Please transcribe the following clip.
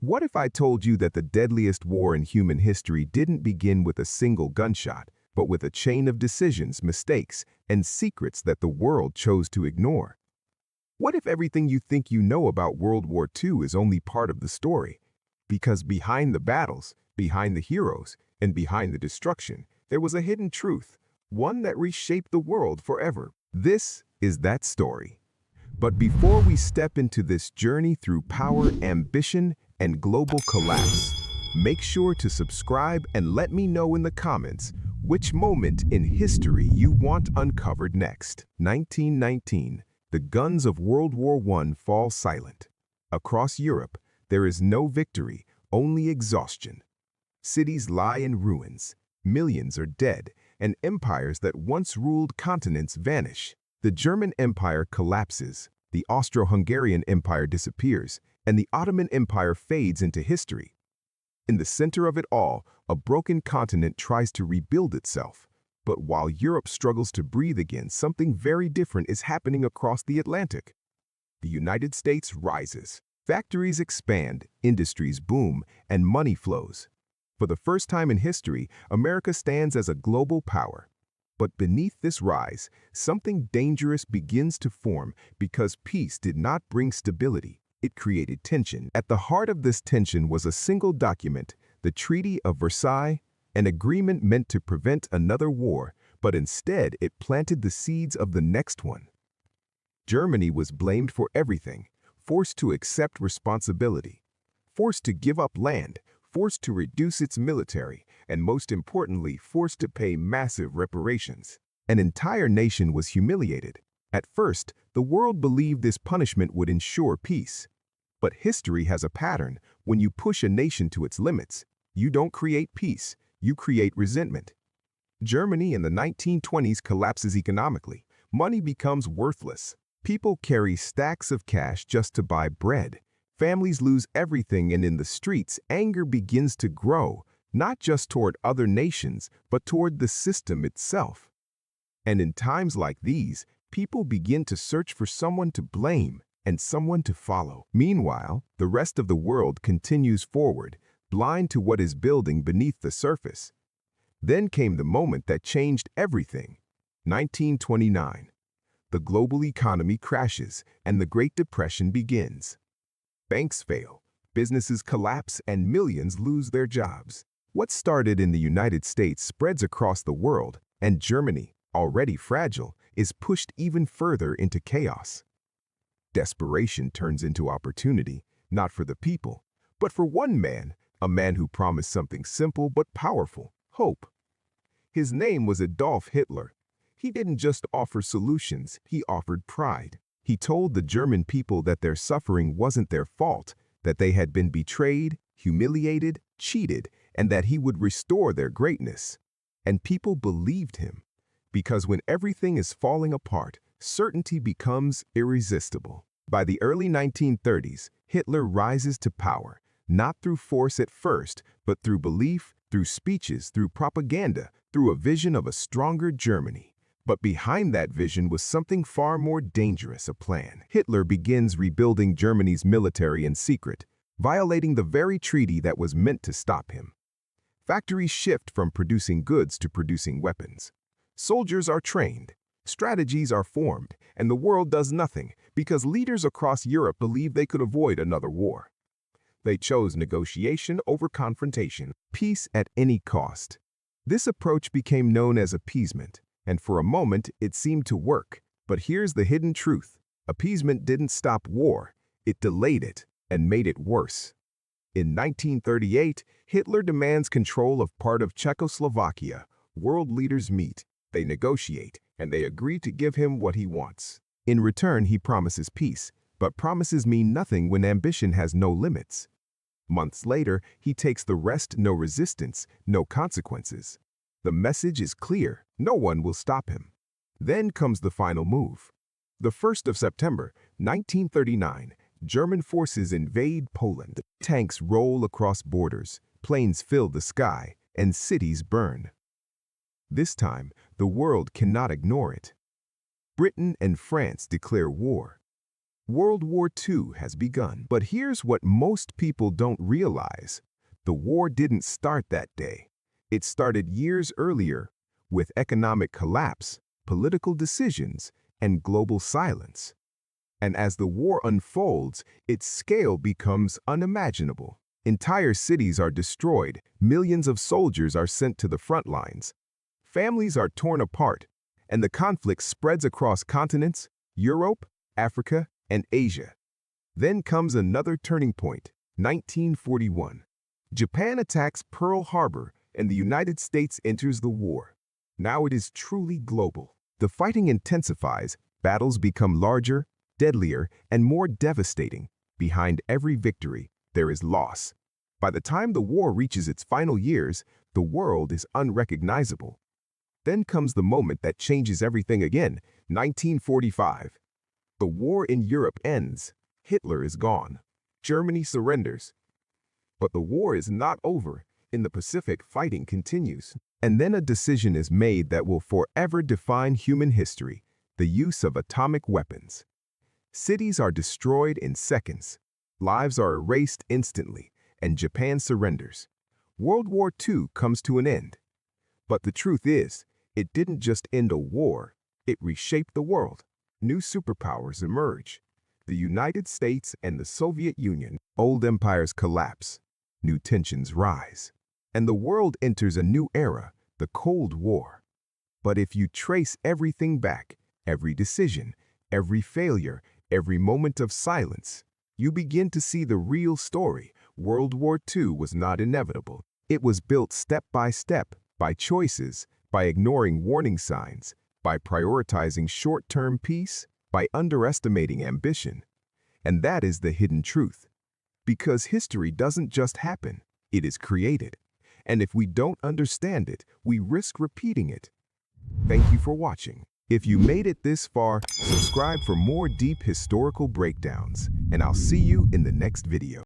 What if I told you that the deadliest war in human history didn't begin with a single gunshot, but with a chain of decisions, mistakes, and secrets that the world chose to ignore? What if everything you think you know about World War II is only part of the story? Because behind the battles, behind the heroes, and behind the destruction, there was a hidden truth, one that reshaped the world forever. This is that story. But before we step into this journey through power, ambition, and global collapse, make sure to subscribe and let me know in the comments which moment in history you want uncovered next. 1919. The guns of World War I fall silent. Across Europe, there is no victory, only exhaustion. Cities lie in ruins, millions are dead, and empires that once ruled continents vanish. The German Empire collapses, the Austro-Hungarian Empire disappears, and the Ottoman Empire fades into history. In the center of it all, a broken continent tries to rebuild itself. But while Europe struggles to breathe again, something very different is happening across the Atlantic. The United States rises. Factories expand, industries boom, and money flows. For the first time in history, America stands as a global power. But beneath this rise, something dangerous begins to form because peace did not bring stability. It created tension. At the heart of this tension was a single document, the Treaty of Versailles, an agreement meant to prevent another war, but instead it planted the seeds of the next one. Germany was blamed for everything, forced to accept responsibility, forced to give up land, forced to reduce its military, and most importantly, forced to pay massive reparations. An entire nation was humiliated. At first, the world believed this punishment would ensure peace. But history has a pattern. When you push a nation to its limits, you don't create peace, you create resentment. Germany in the 1920s collapses economically. Money becomes worthless. People carry stacks of cash just to buy bread. Families lose everything, and in the streets, anger begins to grow, not just toward other nations, but toward the system itself. And in times like these, people begin to search for someone to blame and someone to follow. Meanwhile, the rest of the world continues forward, blind to what is building beneath the surface. Then came the moment that changed everything. 1929. The global economy crashes, and the Great Depression begins. Banks fail, businesses collapse, and millions lose their jobs. What started in the United States spreads across the world, and Germany, already fragile, is pushed even further into chaos. Desperation turns into opportunity, not for the people, but for one man, a man who promised something simple but powerful: hope. His name was Adolf Hitler. He didn't just offer solutions, he offered pride. He told the German people that their suffering wasn't their fault, that they had been betrayed, humiliated, cheated, and that he would restore their greatness. And people believed him, because when everything is falling apart, certainty becomes irresistible. By the early 1930s, Hitler rises to power, not through force at first, but through belief, through speeches, through propaganda, through a vision of a stronger Germany. But behind that vision was something far more dangerous: a plan. Hitler begins rebuilding Germany's military in secret, violating the very treaty that was meant to stop him. Factories shift from producing goods to producing weapons. Soldiers are trained, strategies are formed, and the world does nothing because leaders across Europe believed they could avoid another war. They chose negotiation over confrontation, peace at any cost. This approach became known as appeasement. And for a moment, it seemed to work. But here's the hidden truth. Appeasement didn't stop war. It delayed it and made it worse. In 1938, Hitler demands control of part of Czechoslovakia. World leaders meet, they negotiate, and they agree to give him what he wants. In return, he promises peace, but promises mean nothing when ambition has no limits. Months later, he takes the rest: no resistance, no consequences. The message is clear: no one will stop him. Then comes the final move. The 1st of September, 1939, German forces invade Poland. Tanks roll across borders, planes fill the sky, and cities burn. This time, the world cannot ignore it. Britain and France declare war. World War II has begun. But here's what most people don't realize. The war didn't start that day. It started years earlier, with economic collapse, political decisions, and global silence. And as the war unfolds, its scale becomes unimaginable. Entire cities are destroyed, millions of soldiers are sent to the front lines. Families are torn apart, and the conflict spreads across continents, Europe, Africa, and Asia. Then comes another turning point, 1941. Japan attacks Pearl Harbor, and the United States enters the war. Now it is truly global. The fighting intensifies, battles become larger, deadlier, and more devastating. Behind every victory, there is loss. By the time the war reaches its final years, the world is unrecognizable. Then comes the moment that changes everything again, 1945. The war in Europe ends. Hitler is gone. Germany surrenders. But the war is not over. In the Pacific, fighting continues. And then a decision is made that will forever define human history: the use of atomic weapons. Cities are destroyed in seconds. Lives are erased instantly, and Japan surrenders. World War II comes to an end. But the truth is, it didn't just end a war, it reshaped the world. New superpowers emerge. The United States and the Soviet Union. Old empires collapse. New tensions rise. And the world enters a new era, the Cold War. But if you trace everything back, every decision, every failure, every moment of silence, you begin to see the real story. World War II was not inevitable. It was built step by choices, by ignoring warning signs, by prioritizing short-term peace, by underestimating ambition. And that is the hidden truth. Because history doesn't just happen, it is created. And if we don't understand it, we risk repeating it. Thank you for watching. If you made it this far, subscribe for more deep historical breakdowns, and I'll see you in the next video.